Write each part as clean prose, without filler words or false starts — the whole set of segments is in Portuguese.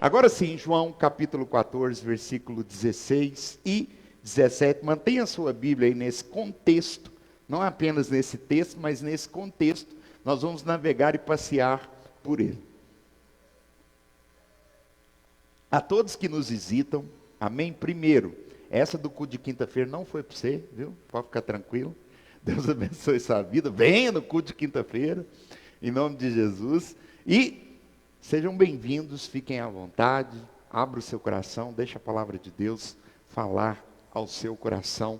Agora sim, João capítulo 14, versículo 16 e 17. Mantenha a sua Bíblia aí nesse contexto, não apenas nesse texto, mas nesse contexto. Nós vamos navegar e passear por ele. A todos que nos visitam, amém? Primeiro, essa do culto de quinta-feira não foi para você, viu? Pode ficar tranquilo. Deus abençoe sua vida. Venha no culto de quinta-feira, em nome de Jesus. E sejam bem-vindos, fiquem à vontade, abra o seu coração, deixe a palavra de Deus falar ao seu coração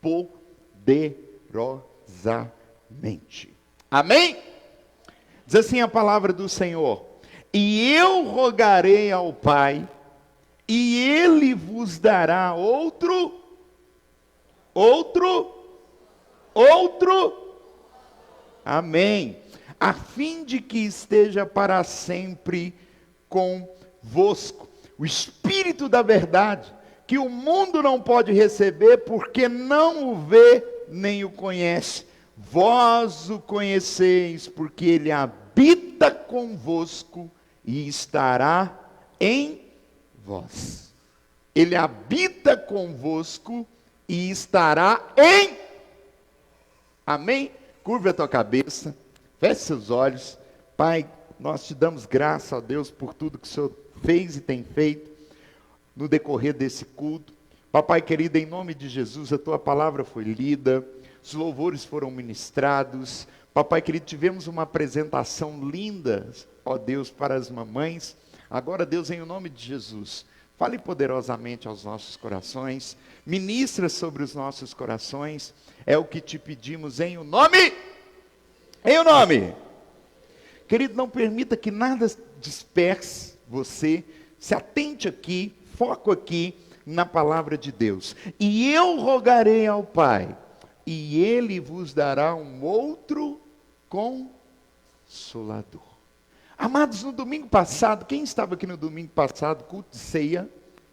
poderosamente. Amém? Diz assim a palavra do Senhor: e eu rogarei ao Pai, e Ele vos dará outro, amém, a fim de que esteja para sempre convosco, o Espírito da verdade, que o mundo não pode receber, porque não o vê, nem o conhece. Vós o conheceis, porque Ele habita convosco e estará em vós. Ele habita convosco e estará em... Amém? Curva a tua cabeça, feche seus olhos. Pai, nós te damos graça, ó Deus, por tudo que o Senhor fez e tem feito no decorrer desse culto. Papai querido, em nome de Jesus, a tua palavra foi lida, os louvores foram ministrados. Papai querido, tivemos uma apresentação linda, ó Deus, para as mamães. Agora, Deus, em nome de Jesus, fale poderosamente aos nossos corações, ministra sobre os nossos corações, é o que te pedimos em o nome. Querido, não permita que nada disperse você, se atente aqui, foco aqui na palavra de Deus. E eu rogarei ao Pai, e Ele vos dará um outro Consolador. Amados, no domingo passado, quem estava aqui no domingo passado, culto de ceia?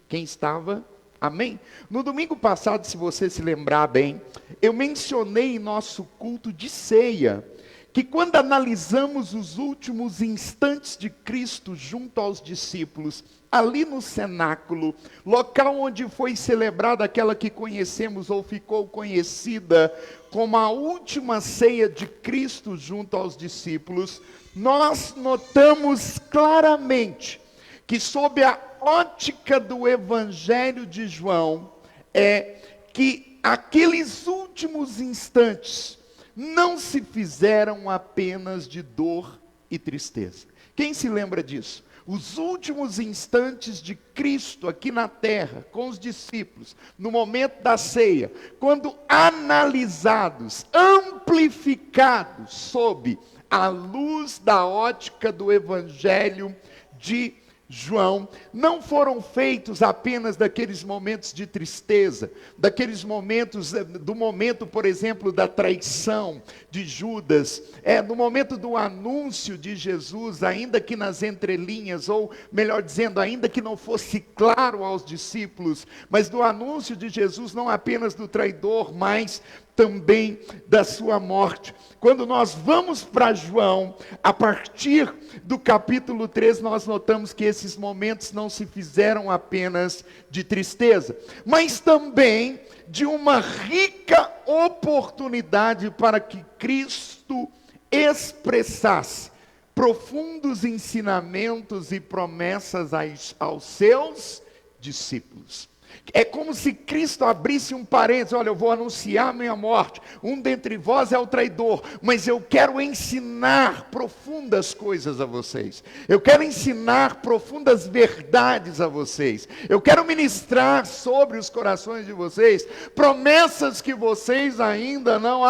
Quem estava? Amém? No domingo passado, se você se lembrar bem, eu mencionei em nosso culto de ceia, que quando analisamos os últimos instantes de Cristo junto aos discípulos, ali no cenáculo, local onde foi celebrada aquela que conhecemos ou ficou conhecida como a última ceia de Cristo junto aos discípulos, nós notamos claramente que sob a ótica do Evangelho de João, é que aqueles últimos instantes não se fizeram apenas de dor e tristeza. Quem se lembra disso? Os últimos instantes de Cristo aqui na terra, com os discípulos, no momento da ceia, quando analisados, amplificados, sob a luz da ótica do Evangelho de João, não foram feitos apenas daqueles momentos de tristeza, daqueles momentos, do momento, por exemplo, da traição de Judas, no momento do anúncio de Jesus, ainda que nas entrelinhas, ou melhor dizendo, ainda que não fosse claro aos discípulos, mas do anúncio de Jesus, não apenas do traidor, mas também da sua morte. Quando nós vamos para João, a partir do capítulo 3, nós notamos que esses momentos não se fizeram apenas de tristeza, mas também de uma rica oportunidade para que Cristo expressasse profundos ensinamentos e promessas aos seus discípulos. É como se Cristo abrisse um parênteses: olha, eu vou anunciar a minha morte, um dentre vós é o traidor, mas eu quero ensinar profundas coisas a vocês, eu quero ensinar profundas verdades a vocês, eu quero ministrar sobre os corações de vocês, promessas que vocês ainda não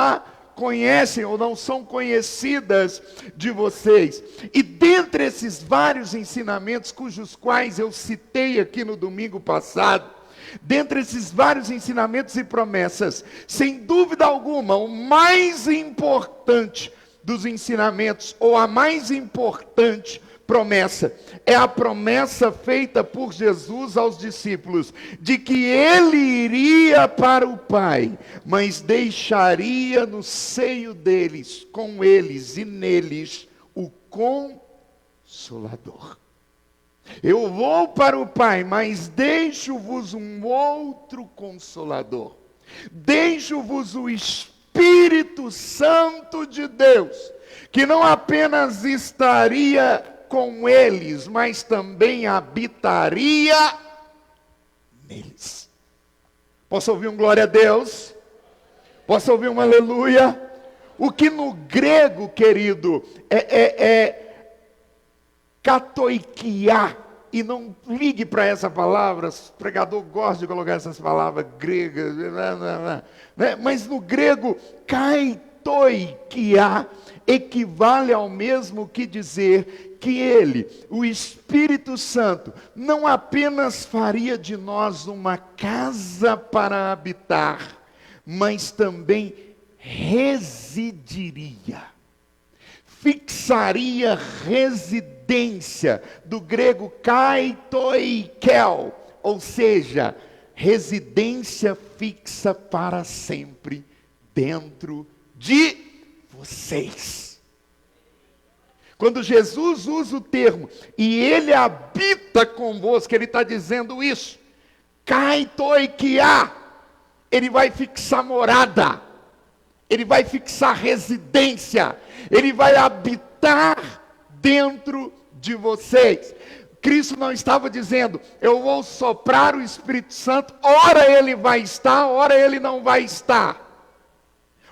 conhecem ou não são conhecidas de vocês. E dentre esses vários ensinamentos, cujos quais eu citei aqui no domingo passado, dentre esses vários ensinamentos e promessas, sem dúvida alguma, o mais importante dos ensinamentos, ou a mais importante promessa, é a promessa feita por Jesus aos discípulos, de que Ele iria para o Pai, mas deixaria no seio deles, com eles e neles, o Consolador. Eu vou para o Pai, mas deixo-vos um outro Consolador. Deixo-vos o Espírito Santo de Deus, que não apenas estaria com eles, mas também habitaria neles. Posso ouvir um glória a Deus? Posso ouvir um aleluia? O que no grego, querido, é katoikia, e não ligue para essa palavra, o pregador gosta de colocar essas palavras gregas, né? Mas no grego, kaitoikia, equivale ao mesmo que dizer que ele, o Espírito Santo, não apenas faria de nós uma casa para habitar, mas também residiria, fixaria residência, do grego kaitoikel, ou seja, residência fixa para sempre dentro de vocês. Quando Jesus usa o termo, e ele habita convosco, ele está dizendo isso, kaitoikia, ele vai fixar morada, ele vai fixar residência, ele vai habitar dentro de vocês. Cristo não estava dizendo, eu vou soprar o Espírito Santo, ora ele vai estar, ora ele não vai estar.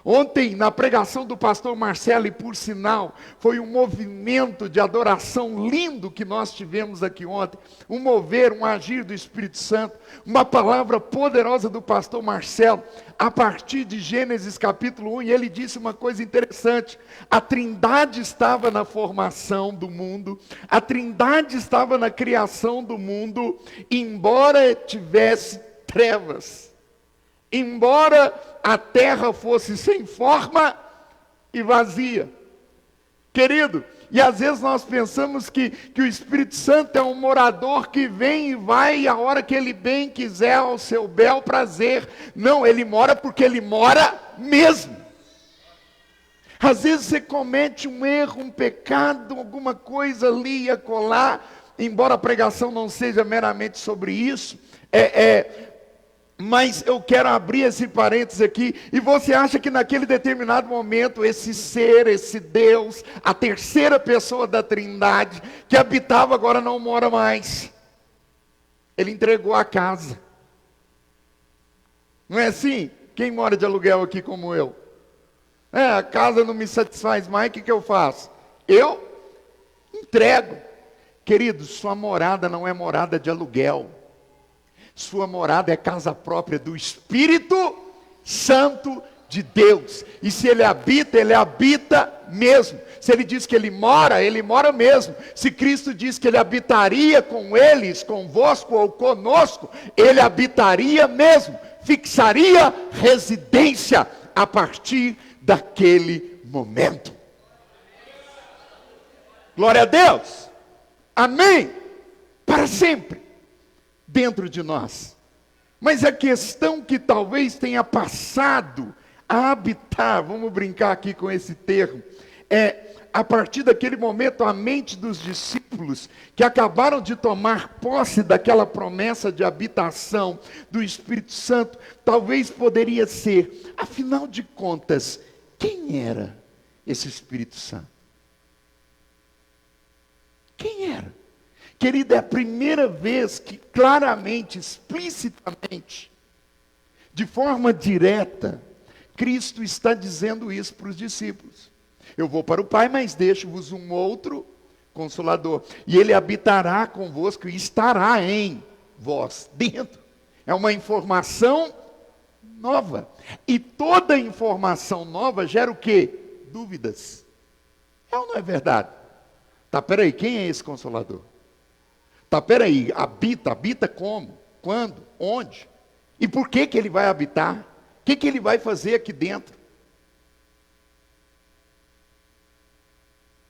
Ontem, na pregação do pastor Marcelo, e por sinal, foi um movimento de adoração lindo que nós tivemos aqui ontem, um mover, um agir do Espírito Santo, uma palavra poderosa do pastor Marcelo, a partir de Gênesis capítulo 1, e ele disse uma coisa interessante, a Trindade estava na formação do mundo, a Trindade estava na criação do mundo, embora tivesse trevas, embora a terra fosse sem forma e vazia. Querido, e às vezes nós pensamos que o Espírito Santo é um morador que vem e vai a hora que ele bem quiser, ao seu bel prazer. Não, ele mora porque ele mora mesmo. Às vezes você comete um erro, um pecado, alguma coisa ali e acolá, embora a pregação não seja meramente sobre isso, mas eu quero abrir esse parênteses aqui, e você acha que naquele determinado momento, esse ser, esse Deus, a terceira pessoa da Trindade, que habitava agora não mora mais. Ele entregou a casa. Não é assim? Quem mora de aluguel aqui como eu? A casa não me satisfaz mais, o que eu faço? Eu entrego. Querido, sua morada não é morada de aluguel. Sua morada é casa própria do Espírito Santo de Deus. E se ele habita mesmo. Se ele diz que ele mora mesmo. Se Cristo diz que ele habitaria com eles, convosco ou conosco, ele habitaria mesmo. Fixaria residência a partir daquele momento. Glória a Deus. Amém. Para sempre. Dentro de nós. Mas a questão que talvez tenha passado a habitar, vamos brincar aqui com esse termo, a partir daquele momento a mente dos discípulos que acabaram de tomar posse daquela promessa de habitação do Espírito Santo, talvez poderia ser, afinal de contas, quem era esse Espírito Santo? Quem era? Querida, é a primeira vez que claramente, explicitamente, de forma direta, Cristo está dizendo isso para os discípulos. Eu vou para o Pai, mas deixo-vos um outro Consolador. E ele habitará convosco e estará em vós, dentro. É uma informação nova. E toda informação nova gera o quê? Dúvidas. É ou não é verdade? Tá, peraí, quem é esse Consolador? Tá, peraí, habita como? Quando? Onde? E por que ele vai habitar? O que ele vai fazer aqui dentro?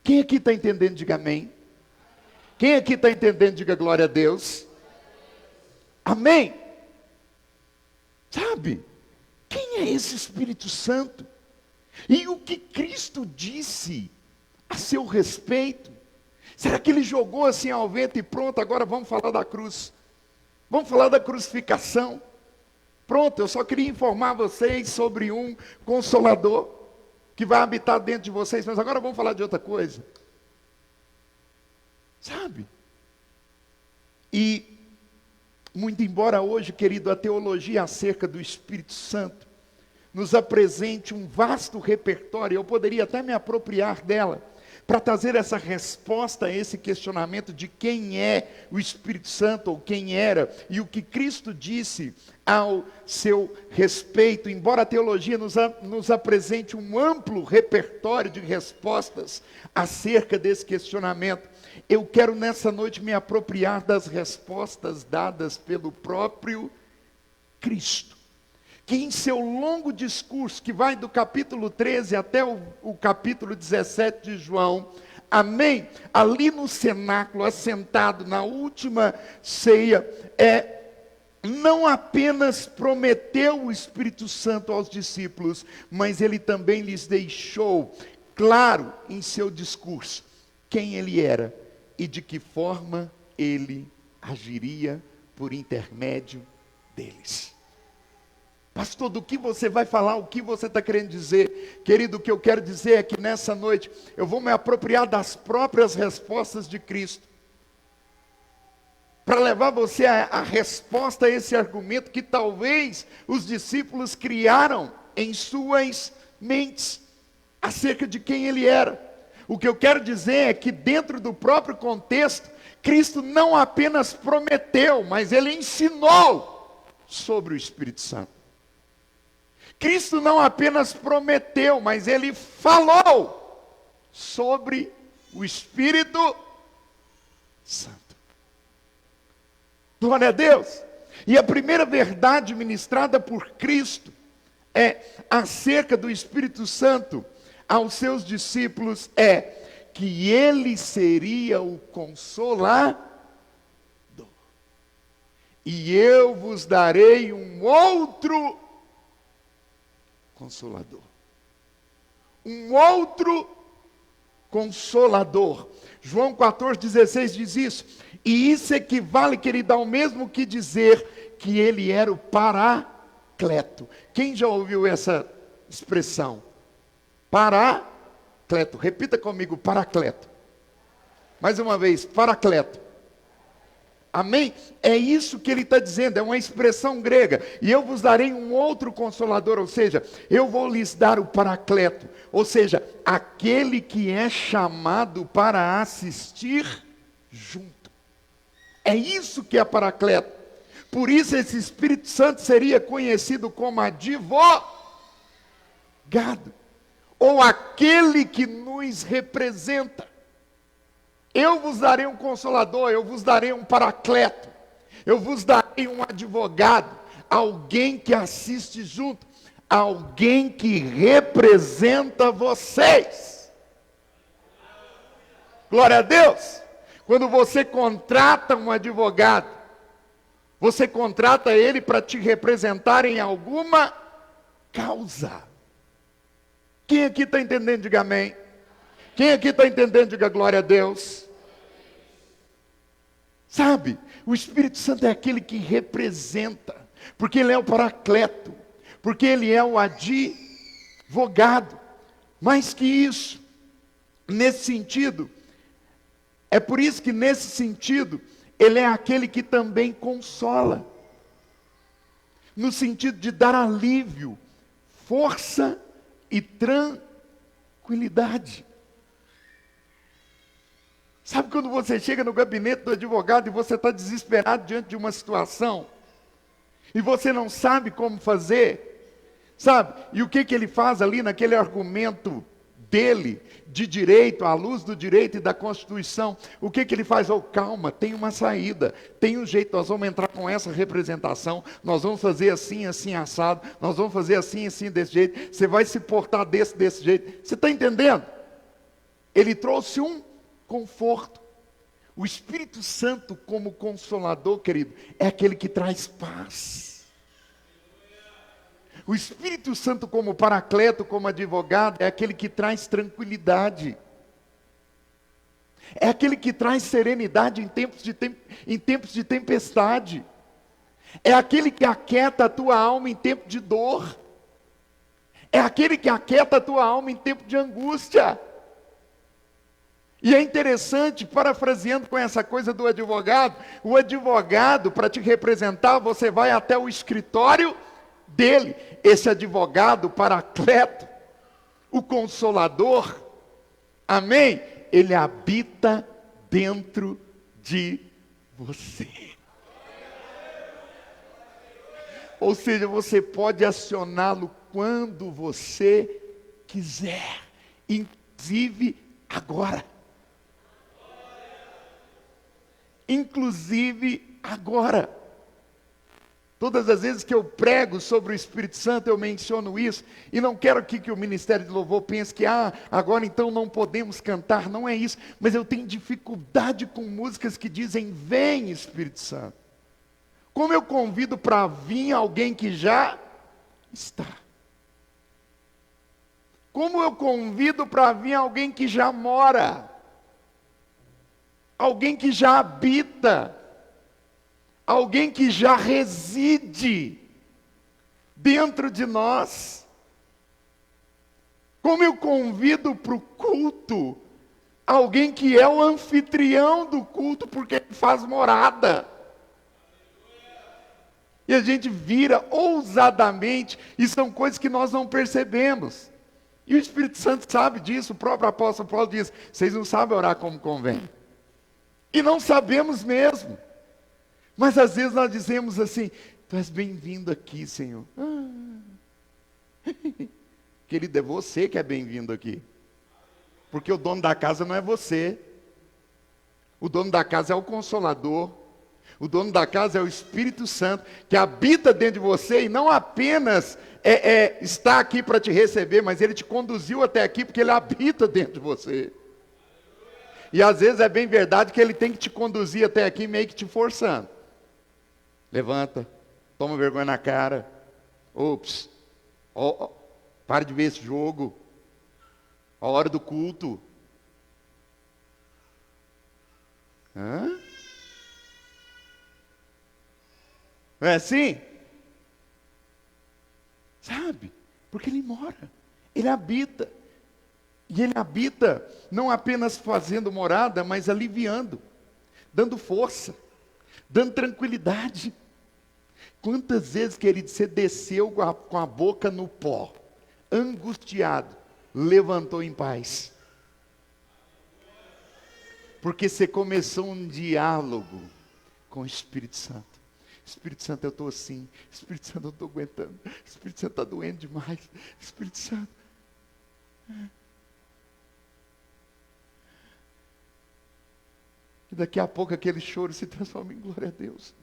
Quem aqui está entendendo, diga amém. Quem aqui está entendendo, diga glória a Deus. Amém. Sabe, quem é esse Espírito Santo? E o que Cristo disse a seu respeito? Será que ele jogou assim ao vento e pronto, agora vamos falar da cruz? Vamos falar da crucificação? Pronto, eu só queria informar vocês sobre um Consolador que vai habitar dentro de vocês, mas agora vamos falar de outra coisa. Sabe? E, muito embora hoje, querido, a teologia acerca do Espírito Santo nos apresente um vasto repertório, eu poderia até me apropriar dela, para trazer essa resposta a esse questionamento de quem é o Espírito Santo, ou quem era, e o que Cristo disse ao seu respeito. Embora a teologia nos apresente um amplo repertório de respostas acerca desse questionamento, eu quero nessa noite me apropriar das respostas dadas pelo próprio Cristo, que em seu longo discurso, que vai do capítulo 13 até o capítulo 17 de João, amém? Ali no cenáculo, assentado na última ceia, não apenas prometeu o Espírito Santo aos discípulos, mas ele também lhes deixou claro em seu discurso quem ele era e de que forma ele agiria por intermédio deles. Pastor, do que você vai falar, o que você está querendo dizer? Querido, o que eu quero dizer é que nessa noite eu vou me apropriar das próprias respostas de Cristo, para levar você a resposta a esse argumento que talvez os discípulos criaram em suas mentes, acerca de quem ele era. O que eu quero dizer é que dentro do próprio contexto, Cristo não apenas prometeu, mas ele ensinou sobre o Espírito Santo. Cristo não apenas prometeu, mas ele falou sobre o Espírito Santo. Glória a Deus. E a primeira verdade ministrada por Cristo acerca do Espírito Santo aos seus discípulos que ele seria o Consolador. E eu vos darei um outro Consolador. Um outro Consolador. João 14,16 diz isso. E isso equivale, querido, ao mesmo que dizer que ele era o Paracleto. Quem já ouviu essa expressão? Paracleto. Repita comigo, Paracleto. Mais uma vez, Paracleto. Amém? É isso que ele está dizendo, é uma expressão grega. E eu vos darei um outro Consolador, ou seja, eu vou lhes dar o Paracleto. Ou seja, aquele que é chamado para assistir junto. É isso que é Paracleto. Por isso esse Espírito Santo seria conhecido como advogado. Ou aquele que nos representa. Eu vos darei um Consolador, eu vos darei um Paracleto, eu vos darei um advogado, alguém que assiste junto, alguém que representa vocês. Glória a Deus. Quando você contrata um advogado, você contrata ele para te representar em alguma causa. Quem aqui está entendendo? Diga amém. Quem aqui está entendendo? Diga glória a Deus. Sabe, o Espírito Santo é aquele que representa, porque ele é o Paracleto, porque ele é o advogado. Mais que isso, nesse sentido, é por isso que nesse sentido, ele é aquele que também consola, no sentido de dar alívio, força e tranquilidade. Sabe quando você chega no gabinete do advogado e você está desesperado diante de uma situação, e você não sabe como fazer, sabe? E o que ele faz ali naquele argumento dele, de direito, à luz do direito e da Constituição, o que ele faz? Oh, calma, tem uma saída, tem um jeito, nós vamos entrar com essa representação, nós vamos fazer assim, assim, assado, nós vamos fazer assim, assim, desse jeito, você vai se portar desse jeito, você está entendendo? Ele trouxe um conforto. O Espírito Santo como Consolador, querido, é aquele que traz paz. O Espírito Santo como Paracleto, como advogado, é aquele que traz tranquilidade. É aquele que traz serenidade em tempos de tempestade. É aquele que aquieta a tua alma em tempo de dor. É aquele que aquieta a tua alma em tempo de angústia. E é interessante, parafraseando com essa coisa do advogado, o advogado, para te representar, você vai até o escritório dele. Esse advogado, paracleto, o consolador, amém? Ele habita dentro de você. Ou seja, você pode acioná-lo quando você quiser, inclusive agora. Inclusive agora. Todas as vezes que eu prego sobre o Espírito Santo, eu menciono isso, e não quero aqui que o Ministério de Louvor pense que, agora então não podemos cantar, não é isso, mas eu tenho dificuldade com músicas que dizem, vem Espírito Santo. Como eu convido para vir alguém que já está? Como eu convido para vir alguém que já mora? Alguém que já habita? Alguém que já reside dentro de nós? Como eu convido para o culto alguém que é o anfitrião do culto, porque ele faz morada? E a gente vira ousadamente, e são coisas que nós não percebemos. E o Espírito Santo sabe disso, o próprio apóstolo Paulo diz, vocês não sabem orar como convém. E não sabemos mesmo. Mas às vezes nós dizemos assim, tu és bem-vindo aqui, Senhor. Querido, é você que é bem-vindo aqui. Porque o dono da casa não é você. O dono da casa é o Consolador. O dono da casa é o Espírito Santo, que habita dentro de você e não apenas está aqui para te receber, mas ele te conduziu até aqui porque ele habita dentro de você. E às vezes é bem verdade que ele tem que te conduzir até aqui meio que te forçando. Levanta, toma vergonha na cara. Ops, pare de ver esse jogo. A hora do culto. Hã? Não é assim? Sabe? Porque ele mora, ele habita. E ele habita não apenas fazendo morada, mas aliviando, dando força, dando tranquilidade. Quantas vezes, querido, você desceu com a boca no pó, angustiado, levantou em paz? Porque você começou um diálogo com o Espírito Santo. Espírito Santo, eu estou assim. Espírito Santo, eu não estou aguentando. Espírito Santo está doendo demais. Espírito Santo. E daqui a pouco aquele choro se transforma em glória a Deus.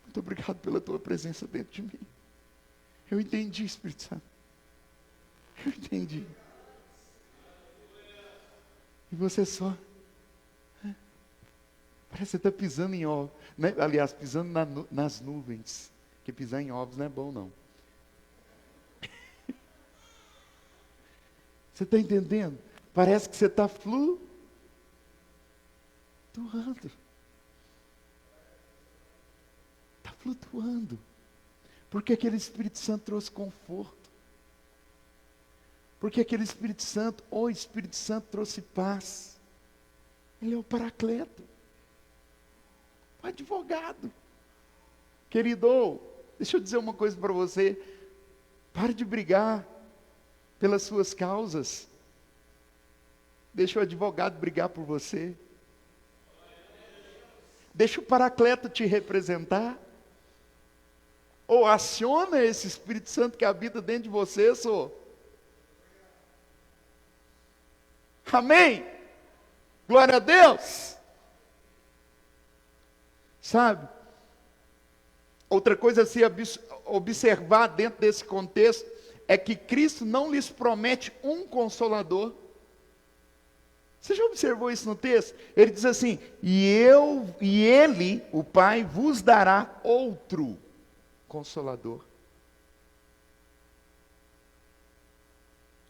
Muito obrigado pela tua presença dentro de mim. Eu entendi, Espírito Santo. Eu entendi. E você só... Parece que você está pisando em ovos. Né? Aliás, pisando nas nuvens. Porque pisar em ovos não é bom, não. Você está entendendo? Parece que você está flutuando. Está flutuando. Porque aquele Espírito Santo trouxe conforto. Porque aquele Espírito Santo, o Espírito Santo trouxe paz. Ele é o Paracleto. O advogado. Querido, deixa eu dizer uma coisa para você. Pare de brigar pelas suas causas. Deixa o advogado brigar por você. Deixa o Paracleto te representar. Ou aciona esse Espírito Santo que habita dentro de você, só. Amém? Glória a Deus. Sabe? Outra coisa a se observar dentro desse contexto é que Cristo não lhes promete um consolador. Você já observou isso no texto? Ele diz assim: e ele, o Pai, vos dará outro consolador.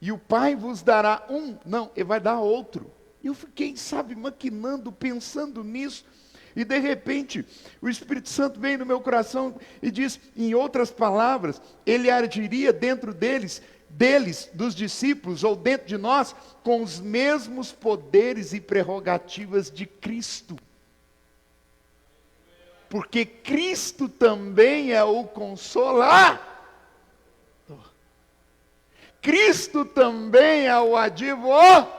E o Pai vos dará um, não, ele vai dar outro. Eu fiquei, sabe, maquinando, pensando nisso. E de repente, o Espírito Santo veio no meu coração e diz, em outras palavras, ele agiria dentro deles, dos discípulos, ou dentro de nós, com os mesmos poderes e prerrogativas de Cristo. Porque Cristo também é o Consolador. Cristo também é o advogado.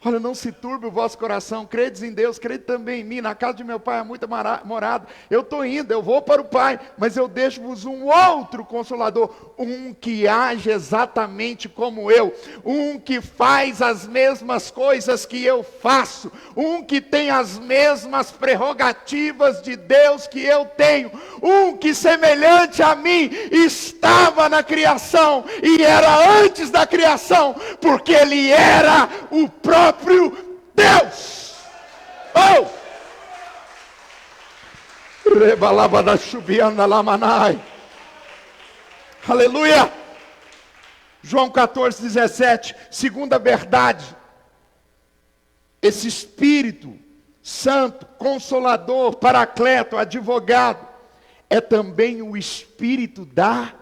Olha, não se turbe o vosso coração, credes em Deus, crede também em mim, na casa de meu pai há muita morada, eu estou indo, eu vou para o Pai, mas eu deixo-vos um outro Consolador, um que age exatamente como eu, um que faz as mesmas coisas que eu faço, um que tem as mesmas prerrogativas de Deus que eu tenho, um que semelhante a mim estava na criação e era antes da criação, porque ele era o próprio Deus. Oh! Aleluia! João 14, 17, segunda verdade, esse Espírito Santo, Consolador, Paracleto, advogado, é também o Espírito da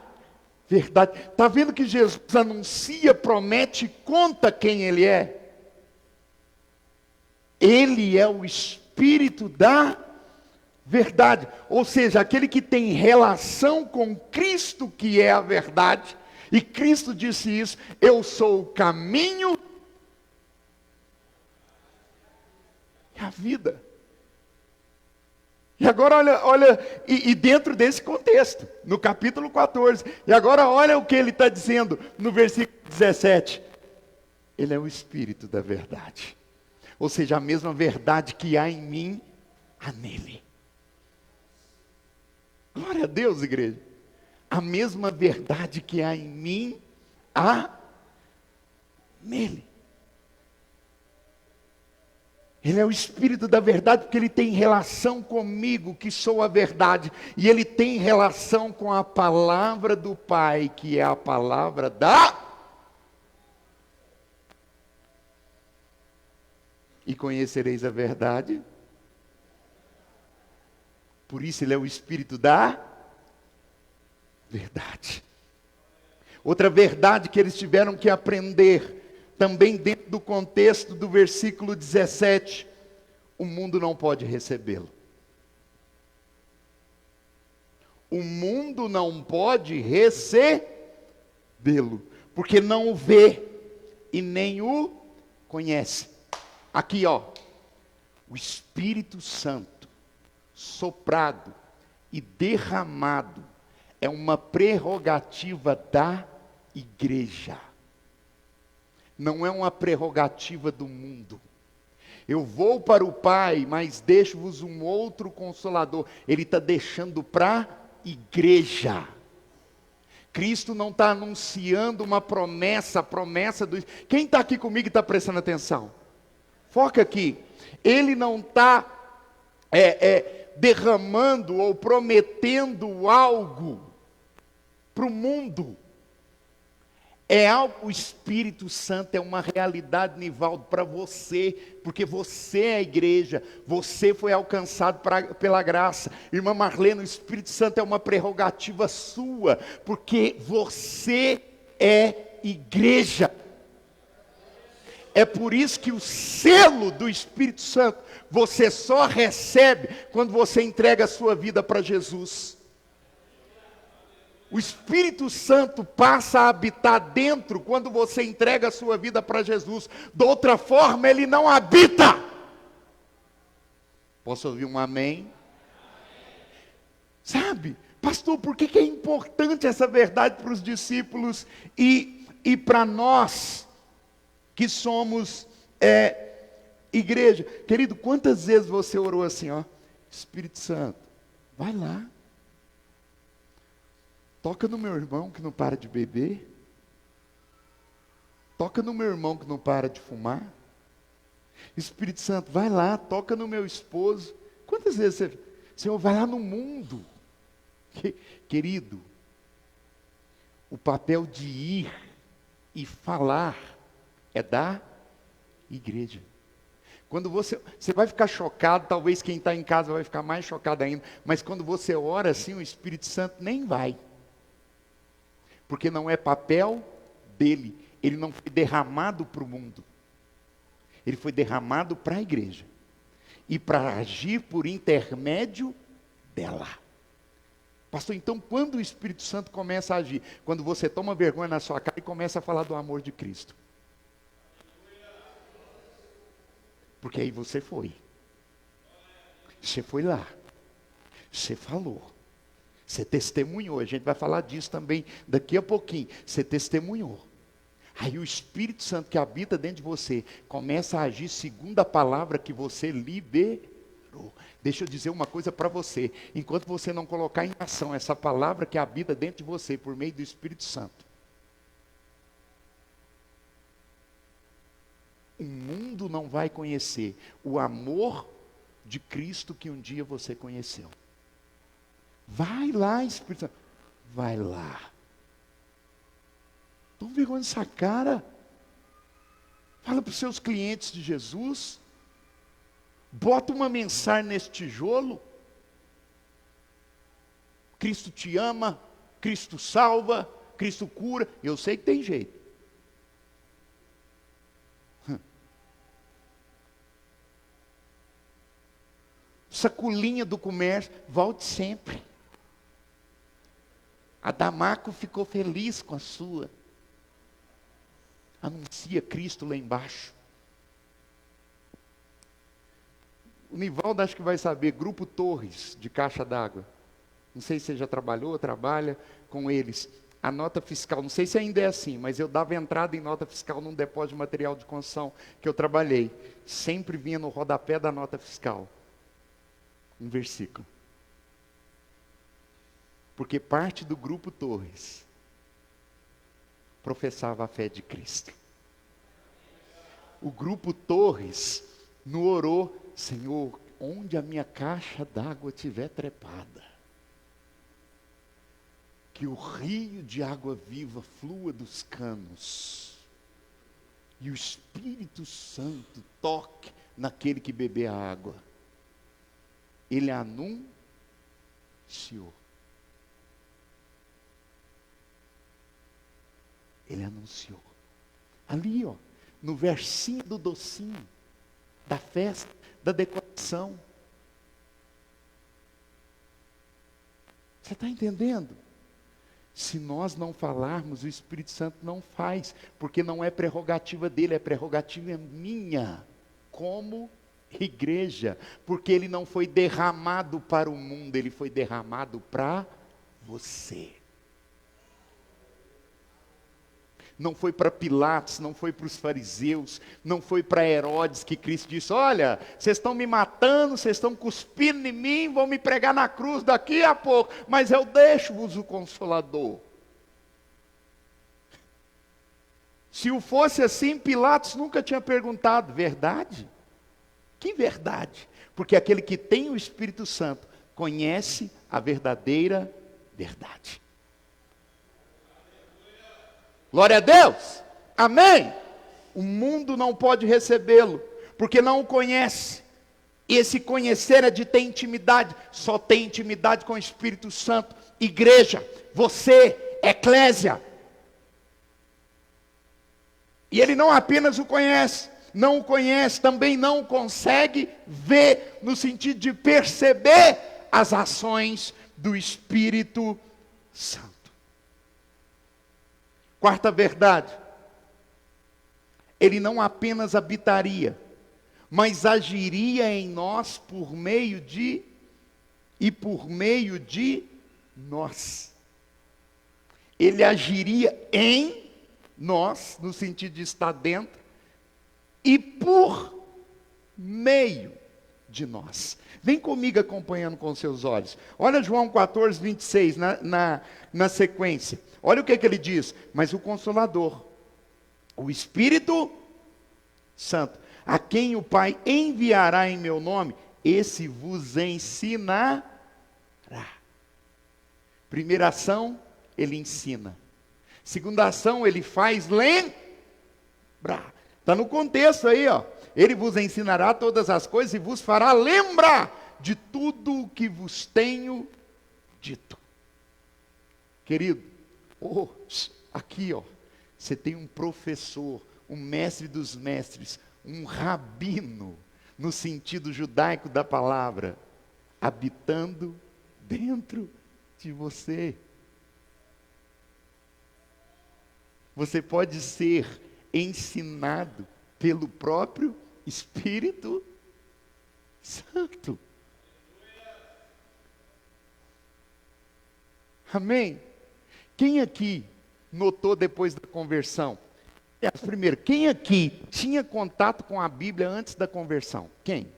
verdade. Está vendo que Jesus anuncia, promete, conta quem Ele é? Ele é o Espírito da verdade, ou seja, aquele que tem relação com Cristo, que é a verdade, e Cristo disse isso, eu sou o caminho e a vida. E agora olha, e dentro desse contexto, no capítulo 14, e agora olha o que ele está dizendo no versículo 17, ele é o Espírito da verdade. Ou seja, a mesma verdade que há em mim, há nele. Glória a Deus, igreja. A mesma verdade que há em mim, há nele. Ele é o Espírito da verdade porque ele tem relação comigo, que sou a verdade. E ele tem relação com a palavra do Pai, que é a palavra da... E conhecereis a verdade. Por isso ele é o Espírito da verdade. Outra verdade que eles tiveram que aprender, também dentro do contexto do versículo 17, o mundo não pode recebê-lo. O mundo não pode recebê-lo, porque não o vê e nem o conhece. Aqui, ó, o Espírito Santo, soprado e derramado, é uma prerrogativa da igreja. Não é uma prerrogativa do mundo. Eu vou para o Pai, mas deixo-vos um outro Consolador. Ele está deixando para a igreja. Cristo não está anunciando uma promessa, a promessa do... Quem está aqui comigo e está prestando atenção? Foca aqui. Ele não está derramando ou prometendo algo para o mundo. É algo, o Espírito Santo é uma realidade, Nivaldo, para você, porque você é a igreja, você foi alcançado pela graça. Irmã Marlene, o Espírito Santo é uma prerrogativa sua, porque você é igreja. É por isso que o selo do Espírito Santo, você só recebe quando você entrega a sua vida para Jesus. O Espírito Santo passa a habitar dentro quando você entrega a sua vida para Jesus. De outra forma, ele não habita. Posso ouvir um amém? Sabe, pastor, por que é importante essa verdade para os discípulos e para nós que somos igreja? Querido, quantas vezes você orou assim, ó, Espírito Santo, vai lá. Toca no meu irmão que não para de beber. Toca no meu irmão que não para de fumar. Espírito Santo, vai lá, toca no meu esposo. Quantas vezes você... Senhor, vai lá no mundo. Querido, o papel de ir e falar é da igreja. Quando você vai ficar chocado, talvez quem está em casa vai ficar mais chocado ainda, mas quando você ora assim, o Espírito Santo nem vai. Porque não é papel dele, ele não foi derramado para o mundo. Ele foi derramado para a igreja. E para agir por intermédio dela. Pastor, então quando o Espírito Santo começa a agir? Quando você toma vergonha na sua cara e começa a falar do amor de Cristo. Porque aí você foi. Você foi lá. Você falou. Você testemunhou. A gente vai falar disso também daqui a pouquinho. Você testemunhou. Aí o Espírito Santo que habita dentro de você começa a agir segundo a palavra que você liberou. Deixa eu dizer uma coisa para você. Enquanto você não colocar em ação essa palavra que habita dentro de você por meio do Espírito Santo, o mundo não vai conhecer o amor de Cristo que um dia você conheceu. Vai lá, Espírito Santo. Vai lá. Toma vergonha dessa cara. Fala para os seus clientes de Jesus. Bota uma mensagem nesse tijolo. Cristo te ama. Cristo salva. Cristo cura. Eu sei que tem jeito. Sacolinha do comércio, volte sempre. A Damaco ficou feliz com a sua. Anuncia Cristo lá embaixo. O Nivaldo acho que vai saber, Grupo Torres, de caixa d'água. Não sei se você já trabalhou ou trabalha com eles. A nota fiscal, não sei se ainda é assim, mas eu dava entrada em nota fiscal num depósito de material de construção que eu trabalhei. Sempre vinha no rodapé da nota fiscal um versículo. Porque parte do Grupo Torres professava a fé de Cristo. O Grupo Torres não orou, Senhor, onde a minha caixa d'água estiver trepada, que o rio de água viva flua dos canos, e o Espírito Santo toque naquele que beber a água. Ele anunciou. Ele anunciou. Ali, ó, no versinho do docinho, da festa, da decoração. Você está entendendo? Se nós não falarmos, o Espírito Santo não faz, porque não é prerrogativa dele, é prerrogativa minha, como igreja, porque ele não foi derramado para o mundo, ele foi derramado para você. Não foi para Pilatos, não foi para os fariseus, não foi para Herodes que Cristo disse, olha, vocês estão me matando, vocês estão cuspindo em mim, vão me pregar na cruz daqui a pouco, mas eu deixo-vos o Consolador. Se o fosse assim, Pilatos nunca tinha perguntado, verdade? Que verdade? Porque aquele que tem o Espírito Santo conhece a verdadeira verdade. Glória a Deus, amém? O mundo não pode recebê-lo, porque não o conhece. E esse conhecer é de ter intimidade, só tem intimidade com o Espírito Santo. Igreja, você, eclésia. E ele não apenas o conhece, não o conhece, também não consegue ver, no sentido de perceber as ações do Espírito Santo. Quarta verdade, ele não apenas habitaria, mas agiria em nós por meio de nós. Ele agiria em nós, no sentido de estar dentro, e por meio de nós. Vem comigo acompanhando com seus olhos. Olha João 14, 26, na sequência. Olha o que ele diz. Mas o Consolador, o Espírito Santo, a quem o Pai enviará em meu nome, esse vos ensinará. Primeira ação, ele ensina. Segunda ação, ele faz lembrar. Está no contexto aí, ó. Ele vos ensinará todas as coisas e vos fará lembrar de tudo o que vos tenho dito. Querido, aqui, ó, você tem um professor, um mestre dos mestres, um rabino, no sentido judaico da palavra, habitando dentro de você. Você pode ser ensinado pelo próprio Espírito Santo. Amém? Quem aqui notou depois da conversão? Primeiro, quem aqui tinha contato com a Bíblia antes da conversão? Quem?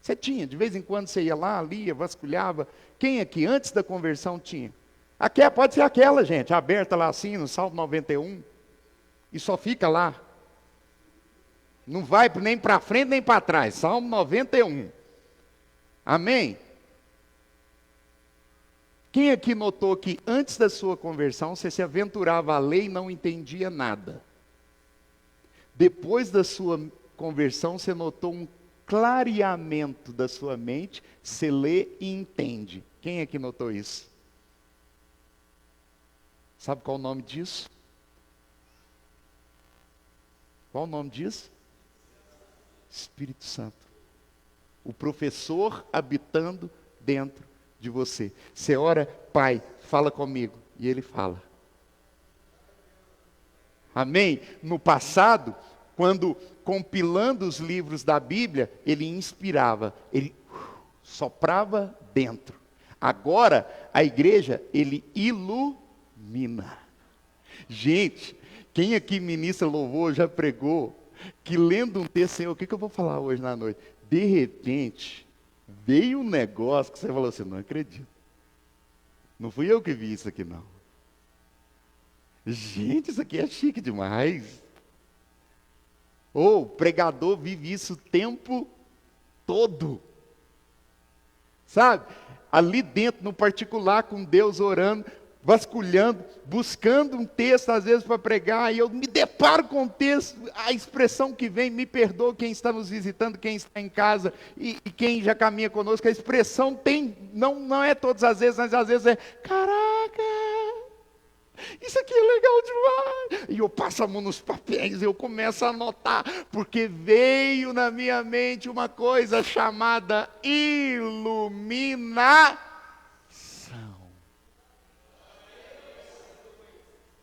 Você tinha, de vez em quando você ia lá, lia, vasculhava. Quem aqui antes da conversão tinha? Aqui pode ser aquela, gente, aberta lá assim, no Salmo 91, e só fica lá. Não vai nem para frente nem para trás, Salmo 91. Amém? Quem aqui notou que antes da sua conversão, você se aventurava a ler e não entendia nada? Depois da sua conversão, você notou um clareamento da sua mente, você lê e entende. Quem aqui notou isso? Sabe qual o nome disso? Qual o nome disso? Espírito Santo. O professor habitando dentro de você. Você ora, Pai, fala comigo. E ele fala. Amém? No passado, quando compilando os livros da Bíblia, ele inspirava, ele soprava dentro. Agora, a igreja, ele ilumina. Gente, quem aqui ministra louvor já pregou que lendo um texto, Senhor, o que eu vou falar hoje na noite? De repente, veio um negócio que você falou assim, não acredito. Não fui eu que vi isso aqui não. Gente, isso aqui é chique demais. O pregador vive isso o tempo todo. Sabe? Ali dentro, no particular, com Deus orando, vasculhando, buscando um texto às vezes para pregar, e eu me deparo com o texto, a expressão que vem, me perdoa quem está nos visitando, quem está em casa, e quem já caminha conosco, a expressão tem, não é todas as vezes, mas às vezes é, caraca, isso aqui é legal demais. E eu passo a mão nos papéis, eu começo a anotar, porque veio na minha mente uma coisa chamada iluminação.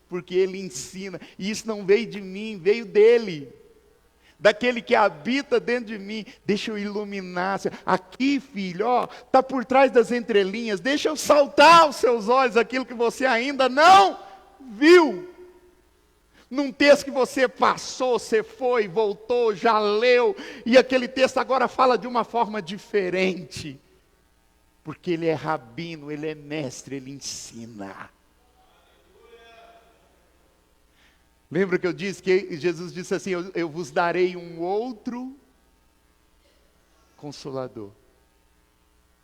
Porque ele ensina, e isso não veio de mim, veio dele. Daquele que habita dentro de mim, deixa eu iluminar. Aqui, filho, ó, está por trás das entrelinhas, deixa eu saltar aos seus olhos aquilo que você ainda não viu. Num texto que você passou, você foi, voltou, já leu, e aquele texto agora fala de uma forma diferente. Porque ele é rabino, ele é mestre, ele ensina. Lembra que eu disse que Jesus disse assim, eu vos darei um outro Consolador.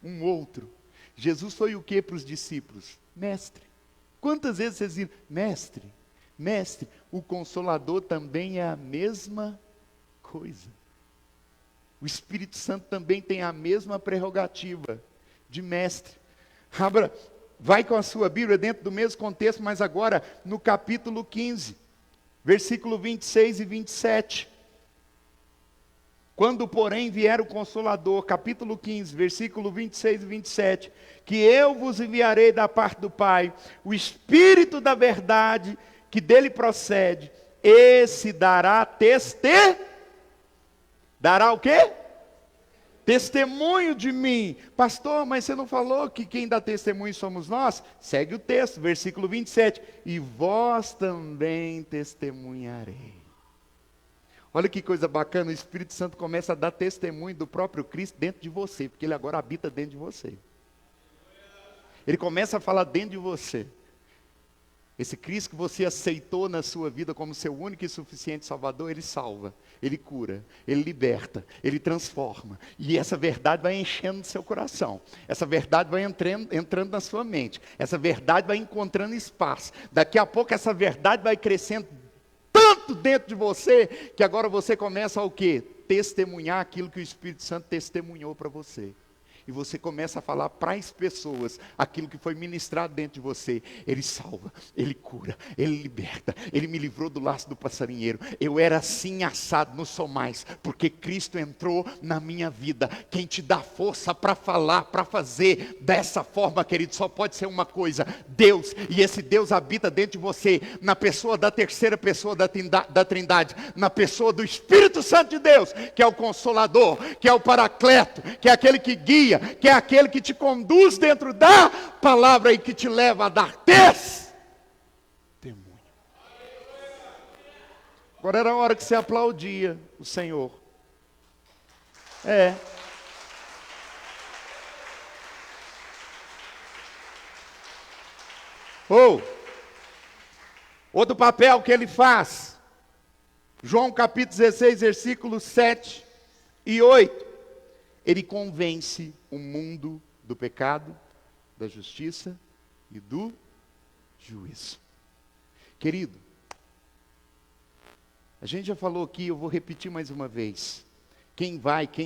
Um outro. Jesus foi o que para os discípulos? Mestre. Quantas vezes vocês dizem, mestre, mestre, o Consolador também é a mesma coisa. O Espírito Santo também tem a mesma prerrogativa de mestre. Abra, vai com a sua Bíblia dentro do mesmo contexto, mas agora no capítulo 15. Versículo 26 e 27. Quando, porém, vier o Consolador, capítulo 15, versículo 26 e 27, que eu vos enviarei da parte do Pai, o Espírito da verdade, que dele procede, esse dará dará o quê? Testemunho de mim. Pastor, mas você não falou que quem dá testemunho somos nós? Segue o texto, versículo 27. E vós também testemunharei. Olha que coisa bacana, o Espírito Santo começa a dar testemunho do próprio Cristo dentro de você, porque ele agora habita dentro de você. Ele começa a falar dentro de você. Esse Cristo que você aceitou na sua vida como seu único e suficiente Salvador, ele salva, ele cura, ele liberta, ele transforma. E essa verdade vai enchendo seu coração. Essa verdade vai entrando na sua mente. Essa verdade vai encontrando espaço. Daqui a pouco essa verdade vai crescendo tanto tanto dentro de você, que agora você começa a o quê? Testemunhar aquilo que o Espírito Santo testemunhou para você. E você começa a falar para as pessoas aquilo que foi ministrado dentro de você. Ele salva, Ele cura, Ele liberta. Ele me livrou do laço do passarinheiro. Eu era assim assado, não sou mais. Porque Cristo entrou na minha vida. Quem te dá força para falar, para fazer dessa forma, querido, só pode ser uma coisa. Deus. E esse Deus habita dentro de você. Na pessoa da terceira pessoa da Trindade. Na pessoa do Espírito Santo de Deus. Que é o Consolador. Que é o Paracleto. Que é aquele que guia. Que é aquele que te conduz dentro da palavra e que te leva a dar testemunho. Agora era a hora que você aplaudia o Senhor. Outro papel que ele faz. João capítulo 16, versículos 7 e 8. Ele convence o mundo do pecado, da justiça e do juízo. Querido, a gente já falou aqui, eu vou repetir mais uma vez. Quem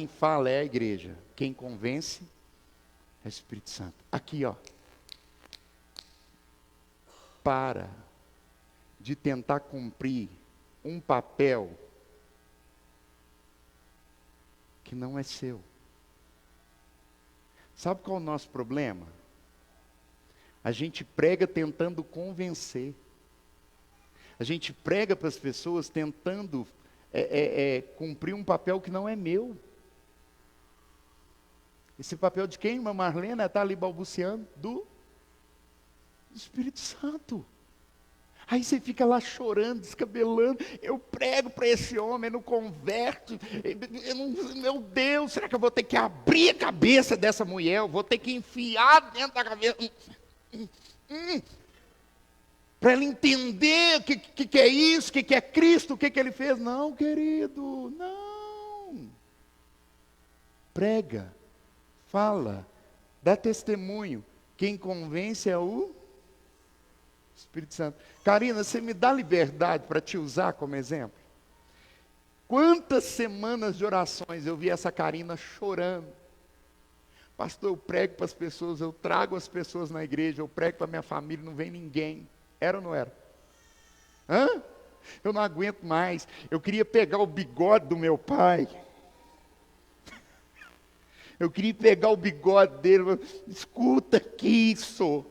fala é a igreja. Quem convence é o Espírito Santo. Aqui, ó. Para de tentar cumprir um papel que não é seu. Sabe qual é o nosso problema? A gente prega tentando convencer. A gente prega para as pessoas tentando cumprir um papel que não é meu. Esse papel de quem, irmã Marlena, está ali balbuciando? Do Espírito Santo. Aí você fica lá chorando, descabelando. Eu prego para esse homem, não converte. Meu Deus, será que eu vou ter que abrir a cabeça dessa mulher? Eu vou ter que enfiar dentro da cabeça. Para ela entender o que é isso, o que é Cristo, o que ele fez. Não, querido, não. Prega, fala, dá testemunho. Quem convence é o Espírito Santo. Karina, você me dá liberdade para te usar como exemplo? Quantas semanas de orações eu vi essa Karina chorando. Pastor, eu prego para as pessoas, eu trago as pessoas na igreja, eu prego para a minha família, não vem ninguém. Era ou não era? Eu não aguento mais. Eu queria pegar o bigode do meu pai. Eu queria pegar o bigode dele. Escuta aqui, isso.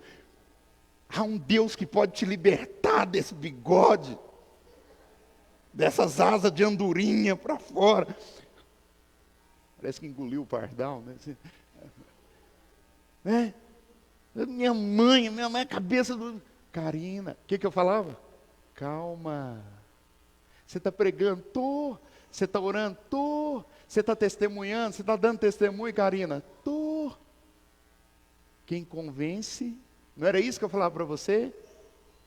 Há um Deus que pode te libertar desse bigode, dessas asas de andorinha para fora. Parece que engoliu o pardal, né? Minha mãe, a cabeça do... Karina, o que eu falava? Calma. Você está pregando? Tô. Você está orando? Tô. Você está testemunhando? Você está dando testemunho, Karina? Tô. Quem convence... Não era isso que eu falava para você?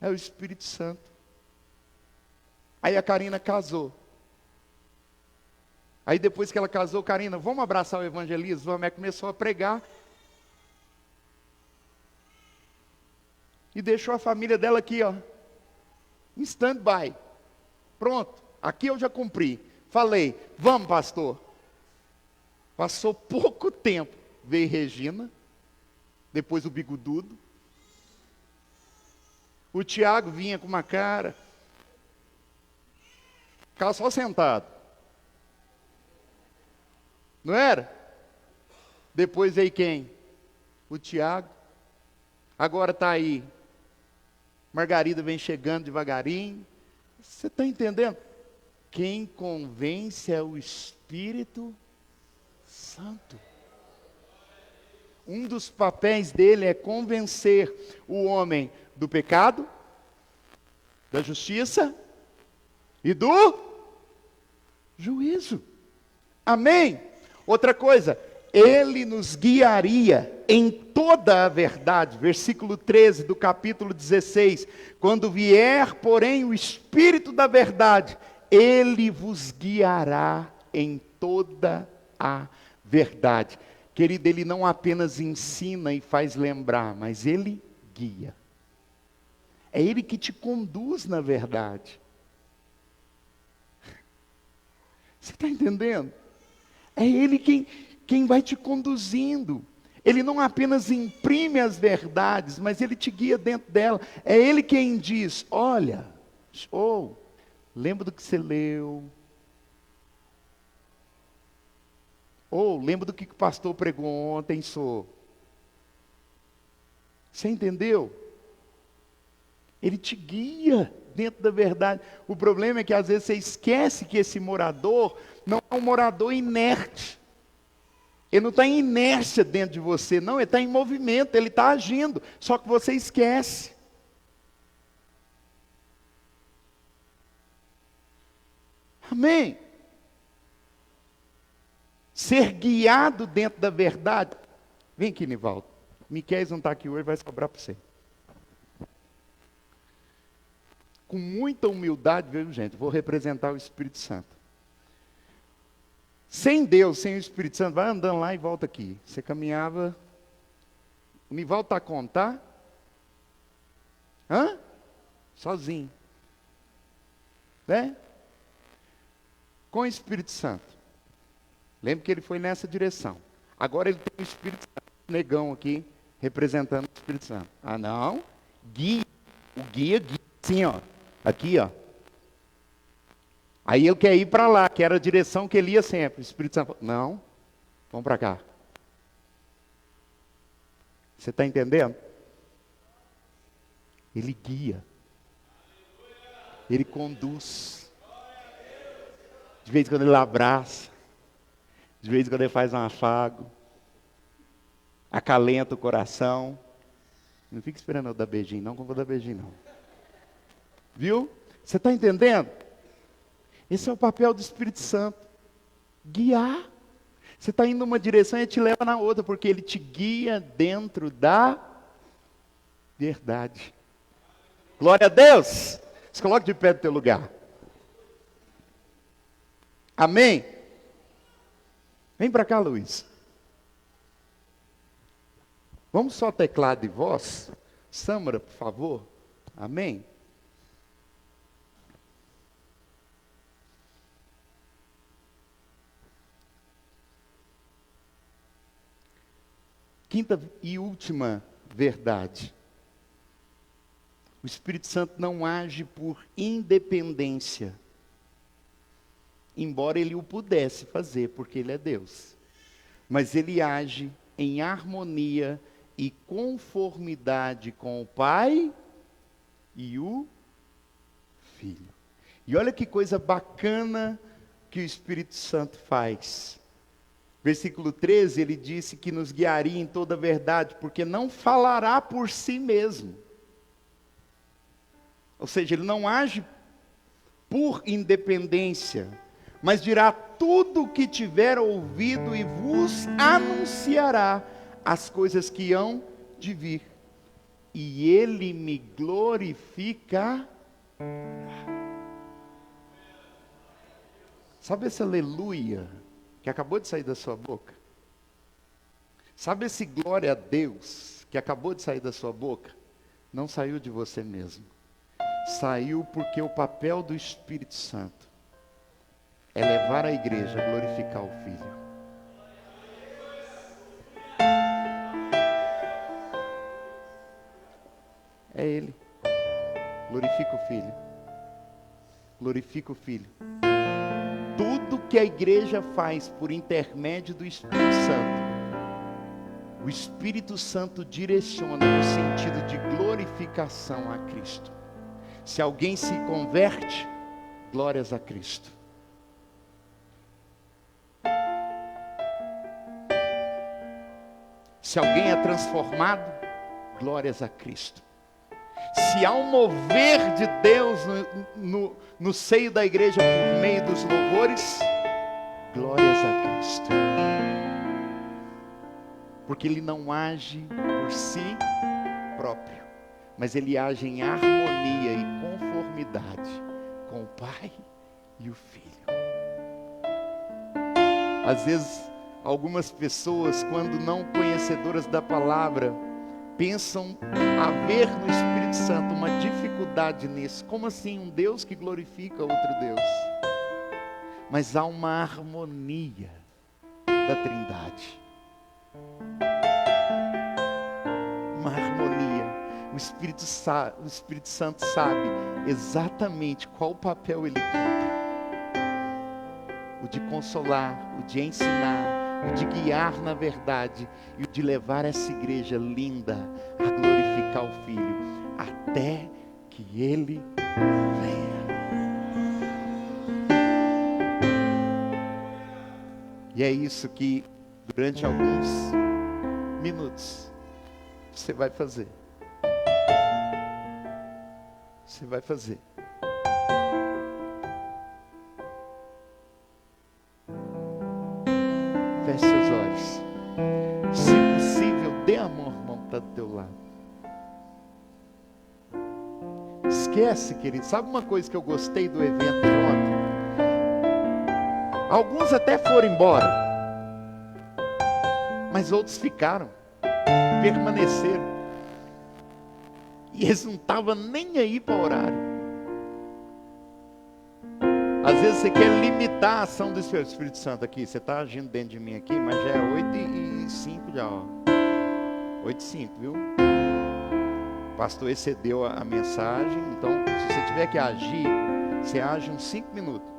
É o Espírito Santo. Aí a Karina casou. Aí depois que ela casou, Karina, vamos abraçar o evangelismo? Vamos, começou a pregar. E deixou a família dela aqui, ó. Em stand-by. Pronto, aqui eu já cumpri. Falei, vamos pastor. Passou pouco tempo. Veio Regina. Depois o bigodudo. O Tiago vinha com uma cara. Ficava só sentado. Não era? Depois veio quem? O Tiago. Agora está aí. Margarida vem chegando devagarinho. Você está entendendo? Quem convence é o Espírito Santo. Um dos papéis dele é convencer o homem do pecado, da justiça e do juízo. Amém? Outra coisa, ele nos guiaria em toda a verdade. Versículo 13 do capítulo 16. Quando vier, porém, o Espírito da verdade, ele vos guiará em toda a verdade. Querido, ele não apenas ensina e faz lembrar, mas ele guia. É ele que te conduz na verdade. Você está entendendo? É Ele quem vai te conduzindo. Ele não apenas imprime as verdades, mas Ele te guia dentro dela. É Ele quem diz, olha, lembra do que você leu? Lembra do que o pastor pregou ontem, Você entendeu? Ele te guia dentro da verdade. O problema é que às vezes você esquece que esse morador não é um morador inerte. Ele não está em inércia dentro de você, não, ele está em movimento, ele está agindo, só que você esquece. Amém? Ser guiado dentro da verdade. Vem aqui, Nivaldo. Miqueias não está aqui hoje, vai sobrar para você. Com muita humildade, viu, gente? Vou representar o Espírito Santo. Sem Deus, sem o Espírito Santo, vai andando lá e volta aqui. Você caminhava. O Nivaldo está a contar? Sozinho. Né? Com o Espírito Santo. Lembra que ele foi nessa direção. Agora ele tem o Espírito Santo, negão aqui, representando o Espírito Santo. Ah, não. Guia. O guia, sim, ó. Aqui, ó. Aí eu quero ir para lá, que era a direção que ele ia sempre. O Espírito Santo falou, não, vamos para cá. Você está entendendo? Ele guia. Ele conduz. De vez em quando ele abraça. De vez em quando ele faz um afago. Acalenta o coração. Não fica esperando eu dar beijinho, não, que eu vou dar beijinho, não. Viu? Você está entendendo? Esse é o papel do Espírito Santo. Guiar. Você está indo numa direção e ele te leva na outra, porque ele te guia dentro da verdade. Glória a Deus! Se coloque de pé no teu lugar. Amém? Vem para cá, Luiz. Vamos só teclado e voz? Samara, por favor. Amém? Quinta e última verdade. O Espírito Santo não age por independência. Embora ele o pudesse fazer, porque ele é Deus. Mas ele age em harmonia e conformidade com o Pai e o Filho. E olha que coisa bacana que o Espírito Santo faz. Versículo 13, ele disse que nos guiaria em toda a verdade, porque não falará por si mesmo. Ou seja, ele não age por independência, mas dirá tudo o que tiver ouvido e vos anunciará as coisas que hão de vir. E ele me glorificará. Sabe esse aleluia que acabou de sair da sua boca? Sabe esse glória a Deus que acabou de sair da sua boca? Não saiu de você mesmo. Saiu porque o papel do Espírito Santo é levar a igreja a glorificar o Filho. É Ele. Glorifica o Filho. Glorifica o Filho. Tudo que a igreja faz por intermédio do Espírito Santo, o Espírito Santo direciona no sentido de glorificação a Cristo. Se alguém se converte, glórias a Cristo. Se alguém é transformado, glórias a Cristo. Se há um mover de Deus no seio da igreja por meio dos louvores, glórias a Cristo. Porque Ele não age por si próprio, mas Ele age em harmonia e conformidade com o Pai e o Filho. Às vezes, algumas pessoas, quando não conhecedoras da palavra, pensam haver no Espírito Santo uma dificuldade nisso. Como assim um Deus que glorifica outro Deus? mas há uma harmonia da Trindade. Uma harmonia. O Espírito Santo sabe exatamente qual papel ele cumpre. O de consolar, o de ensinar, o de guiar na verdade e o de levar essa igreja linda a glorificar o Filho até que ele venha. E é isso que durante alguns minutos você vai fazer. Você vai fazer. Feche seus olhos. Se possível, dê a mão, irmão, que está do teu lado. Esquece, querido. Sabe uma coisa que eu gostei do evento de ontem? Alguns até foram embora, mas outros ficaram, permaneceram. E eles não estavam nem aí para o horário. Às vezes você quer limitar a ação do Espírito Santo aqui. Você está agindo dentro de mim aqui, mas já é 8h05 já, ó. 8h05, viu? O pastor excedeu a mensagem. Então, se você tiver que agir, você age uns 5 minutos.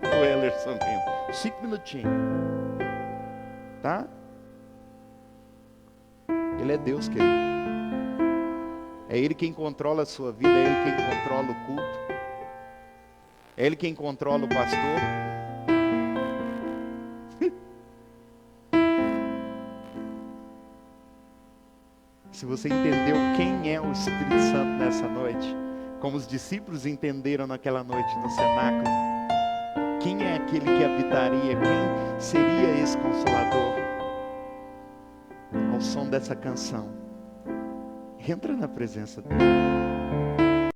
O Ellerson rindo. 5 minutinhos. Tá? Ele é Deus, querido. É Ele quem controla a sua vida, é Ele quem controla o culto. É Ele quem controla o pastor. Se você entendeu quem é o Espírito Santo nessa noite, como os discípulos entenderam naquela noite no cenáculo, quem é aquele que habitaria, quem seria esse Consolador? Ao som dessa canção, entra na presença dele.